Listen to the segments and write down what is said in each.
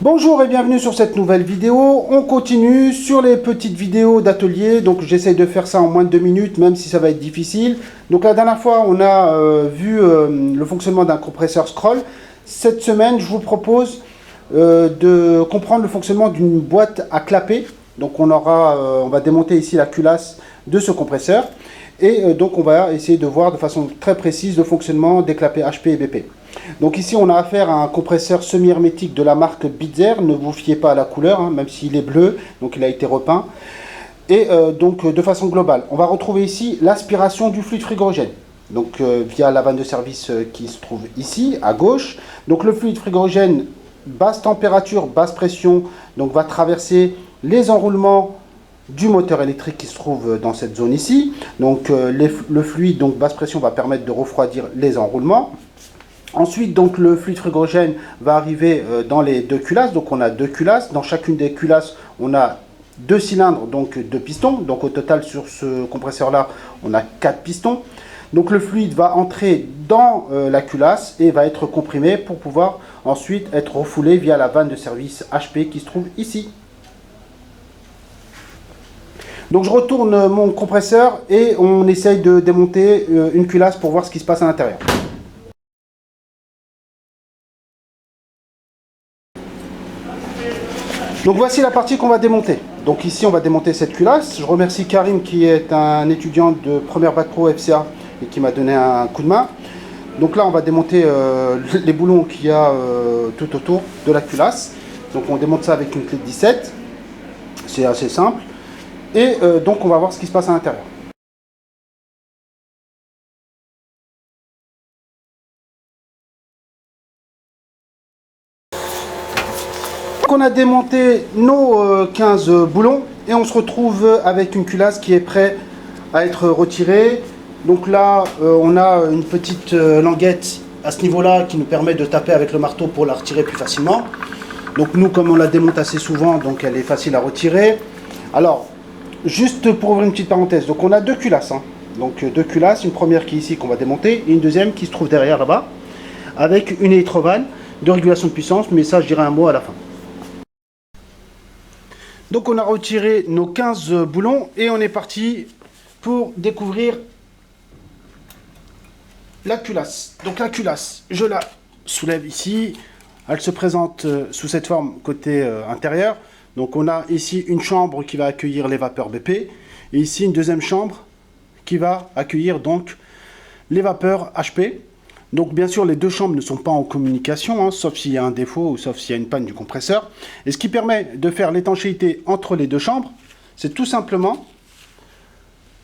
Bonjour et bienvenue sur cette nouvelle vidéo. On continue sur les petites vidéos d'atelier. Donc j'essaye de faire ça en moins de 2 minutes, même si ça va être difficile. Donc la dernière fois, on a vu le fonctionnement d'un compresseur scroll. Cette semaine, je vous propose de comprendre le fonctionnement d'une boîte à clapet. Donc on va démonter ici la culasse de ce compresseur. Et donc on va essayer de voir de façon très précise le fonctionnement des clapets HP et BP. Donc ici on a affaire à un compresseur semi-hermétique de la marque Bitzer. Ne vous fiez pas à la couleur, hein, même s'il est bleu, donc il a été repeint. Et donc de façon globale, on va retrouver ici l'aspiration du fluide frigorigène. Donc via la vanne de service qui se trouve ici à gauche. Donc le fluide frigorigène, basse température, basse pression, donc va traverser les enroulements du moteur électrique qui se trouve dans cette zone ici. Donc le fluide, donc basse pression, va permettre de refroidir les enroulements. Ensuite, donc le fluide frigorigène va arriver dans les deux culasses. Donc on a deux culasses. Dans chacune des culasses, on a deux cylindres, donc deux pistons. Donc au total sur ce compresseur là, on a 4 pistons. Donc le fluide va entrer dans la culasse et va être comprimé pour pouvoir ensuite être refoulé via la vanne de service HP qui se trouve ici. Donc je retourne mon compresseur et on essaye de démonter une culasse pour voir ce qui se passe à l'intérieur. Donc voici la partie qu'on va démonter. Donc ici on va démonter cette culasse. Je remercie Karim qui est un étudiant de première bac pro FCA et qui m'a donné un coup de main. Donc là on va démonter les boulons qu'il y a tout autour de la culasse. Donc on démonte ça avec une clé de 17. C'est assez simple. Et donc on va voir ce qui se passe à l'intérieur. Donc on a démonté nos 15 boulons et on se retrouve avec une culasse qui est prête à être retirée. Donc là on a une petite languette à ce niveau-là qui nous permet de taper avec le marteau pour la retirer plus facilement. Donc nous, comme on la démonte assez souvent, donc elle est facile à retirer. Alors juste pour ouvrir une petite parenthèse, donc on a deux culasses, hein. Donc deux culasses, une première qui est ici qu'on va démonter et une deuxième qui se trouve derrière là-bas avec une électrovanne de régulation de puissance, mais ça je dirai un mot à la fin. Donc on a retiré nos 15 boulons et on est parti pour découvrir la culasse. Donc la culasse, je la soulève ici, elle se présente sous cette forme côté intérieur. Donc on a ici une chambre qui va accueillir les vapeurs BP et ici une deuxième chambre qui va accueillir donc les vapeurs HP. Donc bien sûr les deux chambres ne sont pas en communication, hein, sauf s'il y a un défaut ou sauf s'il y a une panne du compresseur. Et ce qui permet de faire l'étanchéité entre les deux chambres, c'est tout simplement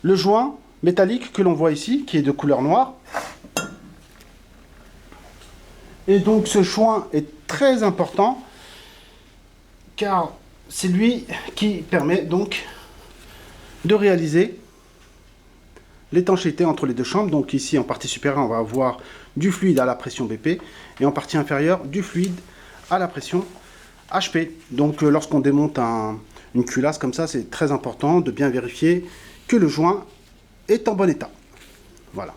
le joint métallique que l'on voit ici, qui est de couleur noire. Et donc ce joint est très important car c'est lui qui permet donc de réaliser l'étanchéité entre les deux chambres. Donc ici en partie supérieure on va avoir du fluide à la pression BP et en partie inférieure du fluide à la pression HP. Donc lorsqu'on démonte une culasse comme ça, c'est très important de bien vérifier que le joint est en bon état. Voilà.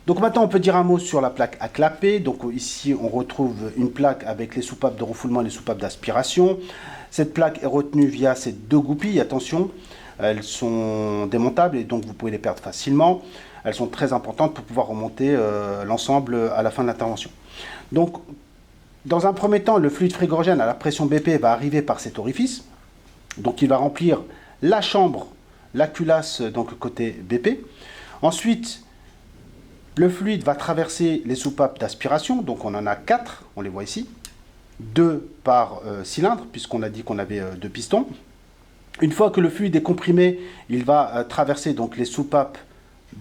Donc maintenant on peut dire un mot sur la plaque à clapet. Donc ici on retrouve une plaque avec les soupapes de refoulement et les soupapes d'aspiration. Cette plaque est retenue via ces deux goupilles, attention, elles sont démontables et donc vous pouvez les perdre facilement. Elles sont très importantes pour pouvoir remonter l'ensemble à la fin de l'intervention. Donc dans un premier temps, le fluide frigorigène à la pression BP va arriver par cet orifice. Donc il va remplir la chambre, la culasse, donc côté BP. Ensuite, le fluide va traverser les soupapes d'aspiration, donc on en a 4, on les voit ici, 2 par cylindre, puisqu'on a dit qu'on avait 2 pistons. Une fois que le fluide est comprimé, il va traverser donc les soupapes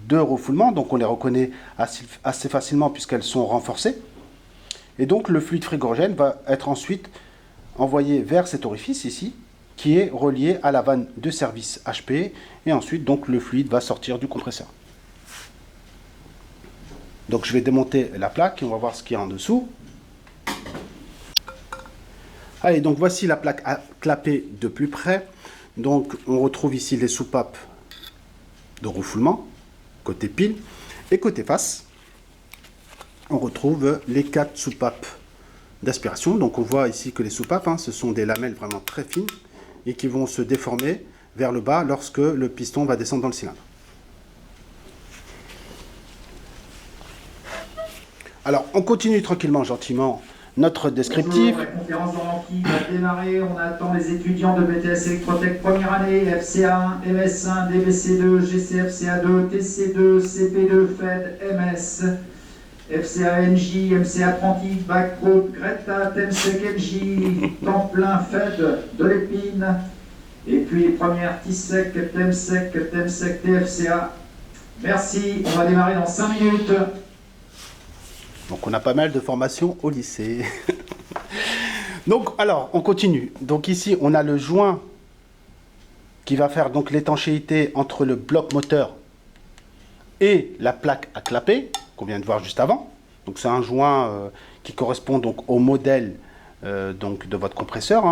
de refoulement, donc on les reconnaît assez facilement puisqu'elles sont renforcées. Et donc le fluide frigorigène va être ensuite envoyé vers cet orifice ici, qui est relié à la vanne de service HP, et ensuite donc le fluide va sortir du compresseur. Donc je vais démonter la plaque et on va voir ce qu'il y a en dessous. Allez, donc voici la plaque à clapper de plus près. Donc on retrouve ici les soupapes de refoulement, côté pile, et côté face, on retrouve les 4 soupapes d'aspiration. Donc on voit ici que les soupapes, ce sont des lamelles vraiment très fines et qui vont se déformer vers le bas lorsque le piston va descendre dans le cylindre. Alors on continue tranquillement, gentiment, notre descriptif. Bonjour, la conférence dans qui va démarrer. On attend les étudiants de BTS Electrotech première année, FCA1, MS1, DBC2, GCFCA2, TC2, CP2, FED, MS, FCA NJ, MC Apprenti, Bac Pro, Greta, Temsec NJ, temps plein FED, de l'épine. Et puis les premières TISEC, Temsec, TFCA. Merci, on va démarrer dans 5 minutes. Donc on a pas mal de formations au lycée. Donc alors on continue. Donc ici on a le joint qui va faire donc l'étanchéité entre le bloc moteur et la plaque à clapper qu'on vient de voir juste avant. Donc c'est un joint qui correspond donc au modèle donc de votre compresseur.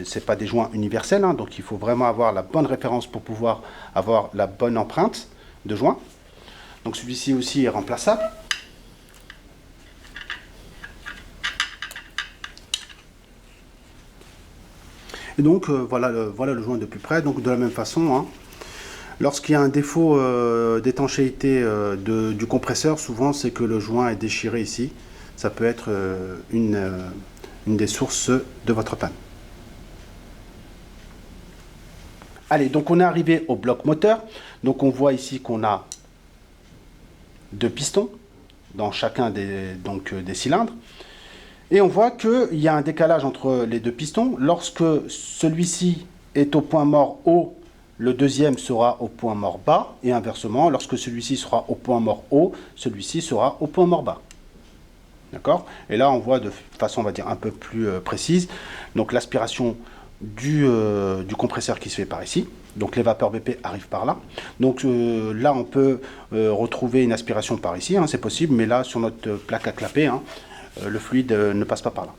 C'est pas des joints universels, donc il faut vraiment avoir la bonne référence pour pouvoir avoir la bonne empreinte de joint. Donc celui-ci aussi est remplaçable. Et donc voilà le joint de plus près. Donc de la même façon, lorsqu'il y a un défaut d'étanchéité du compresseur, souvent c'est que le joint est déchiré ici. Ça peut être une des sources de votre panne. Allez, donc on est arrivé au bloc moteur. Donc on voit ici qu'on a 2 pistons dans chacun des cylindres. Et on voit qu'il y a un décalage entre les 2 pistons. Lorsque celui-ci est au point mort haut, le deuxième sera au point mort bas. Et inversement, lorsque celui-ci sera au point mort haut, celui-ci sera au point mort bas. D'accord? Et là, on voit de façon, on va dire, un peu plus précise. Donc l'aspiration du compresseur qui se fait par ici. Donc les vapeurs BP arrivent par là. Donc là, on peut retrouver une aspiration par ici. C'est possible, mais là, sur notre plaque à clapper, le fluide ne passe pas par là.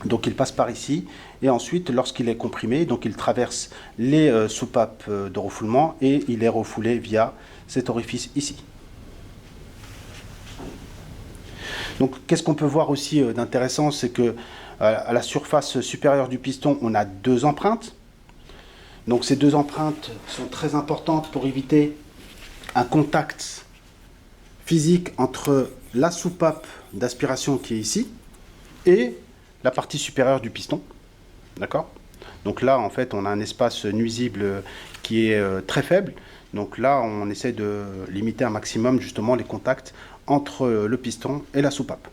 Donc il passe par ici et ensuite lorsqu'il est comprimé, donc il traverse les soupapes de refoulement et il est refoulé via cet orifice ici. Donc qu'est-ce qu'on peut voir aussi d'intéressant, c'est que à la surface supérieure du piston, on a 2 empreintes. Donc ces 2 empreintes sont très importantes pour éviter un contact physique entre la soupape d'aspiration qui est ici et la partie supérieure du piston. D'accord? Donc là, en fait, on a un espace nuisible qui est très faible. Donc là, on essaie de limiter un maximum justement les contacts entre le piston et la soupape.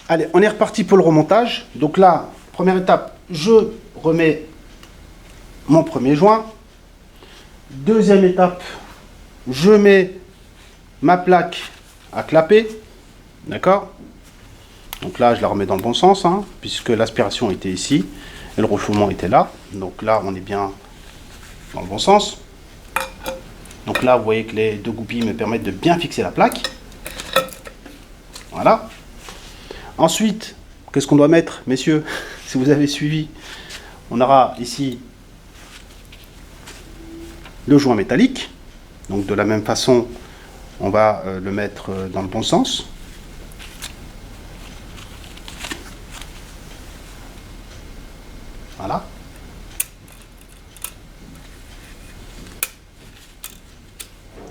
Allez, on est reparti pour le remontage. Donc là, première étape, je remets mon premier joint. Deuxième étape, je mets ma plaque à clapper. D'accord? Donc là, je la remets dans le bon sens, puisque l'aspiration était ici et le refoulement était là. Donc là, on est bien dans le bon sens. Donc là, vous voyez que les 2 goupilles me permettent de bien fixer la plaque. Voilà. Ensuite, qu'est-ce qu'on doit mettre, messieurs? Si vous avez suivi, on aura ici le joint métallique. Donc de la même façon, on va le mettre dans le bon sens. Voilà.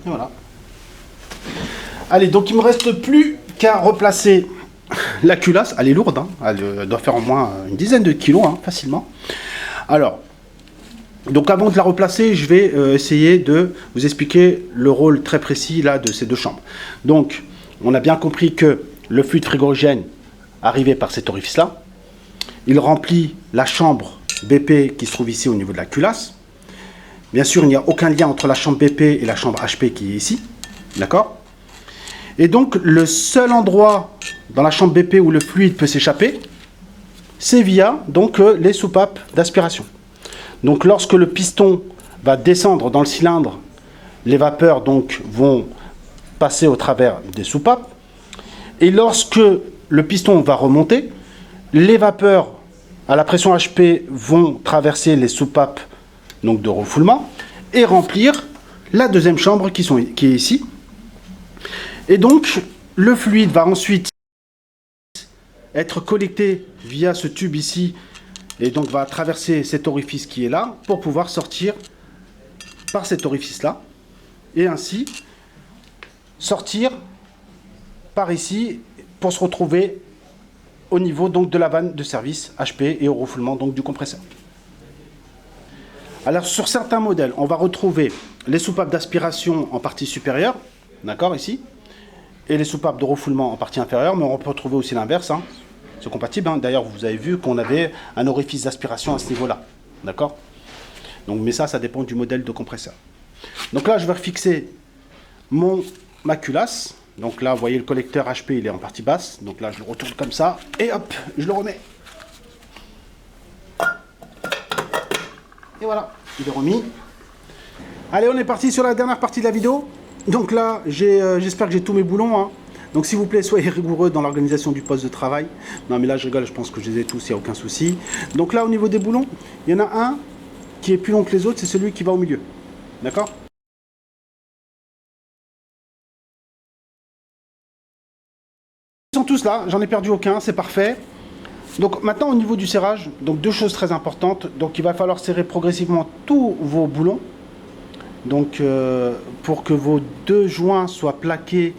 Et voilà. Allez, donc il ne me reste plus qu'à replacer la culasse. Elle est lourde, elle doit faire au moins une dizaine de kilos, facilement. Alors, donc avant de la replacer, je vais essayer de vous expliquer le rôle très précis là de ces 2 chambres. Donc, on a bien compris que le fluide frigorigène arrivait par cet orifice-là. Il remplit la chambre BP qui se trouve ici au niveau de la culasse. Bien sûr, il n'y a aucun lien entre la chambre BP et la chambre HP qui est ici. D'accord? Et donc, le seul endroit dans la chambre BP où le fluide peut s'échapper, c'est via donc, les soupapes d'aspiration. Donc, lorsque le piston va descendre dans le cylindre, les vapeurs donc, vont passer au travers des soupapes. Et lorsque le piston va remonter, les vapeurs à la pression HP vont traverser les soupapes donc de refoulement et remplir la deuxième chambre qui est ici. Et donc, le fluide va ensuite être collecté via ce tube ici et donc va traverser cet orifice qui est là pour pouvoir sortir par cet orifice là et ainsi sortir par ici pour se retrouver au niveau donc de la vanne de service HP et au refoulement donc du compresseur. Alors sur certains modèles, on va retrouver les soupapes d'aspiration en partie supérieure, d'accord, ici, et les soupapes de refoulement en partie inférieure, mais on peut retrouver aussi l'inverse, hein. C'est compatible, hein. D'ailleurs vous avez vu qu'on avait un orifice d'aspiration à ce niveau-là, d'accord. Donc, mais ça dépend du modèle de compresseur. Donc là je vais refixer ma culasse. Donc là vous voyez le collecteur HP il est en partie basse, donc là je le retourne comme ça, et hop, je le remets. Et voilà, il est remis. Allez, on est parti sur la dernière partie de la vidéo. Donc là, j'espère que j'ai tous mes boulons, hein. Donc s'il vous plaît, soyez rigoureux dans l'organisation du poste de travail. Non mais là je rigole, je pense que je les ai tous, il n'y a aucun souci. Donc là au niveau des boulons, il y en a un qui est plus long que les autres, c'est celui qui va au milieu. D'accord ? Ils sont tous là, j'en ai perdu aucun, c'est parfait. Donc maintenant au niveau du serrage, donc deux choses très importantes. Donc il va falloir serrer progressivement tous vos boulons. Donc pour que vos deux joints soient plaqués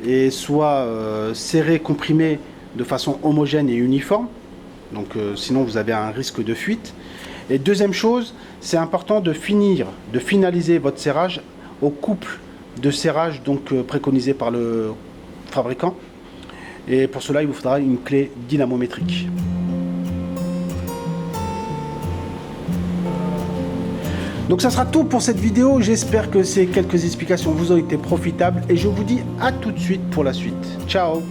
et soient serrés, comprimés de façon homogène et uniforme. Donc sinon vous avez un risque de fuite. Et deuxième chose, c'est important de finaliser votre serrage au couple de serrage donc préconisé par le fabricant. Et pour cela, il vous faudra une clé dynamométrique. Donc ça sera tout pour cette vidéo. J'espère que ces quelques explications vous ont été profitables et je vous dis à tout de suite pour la suite. Ciao!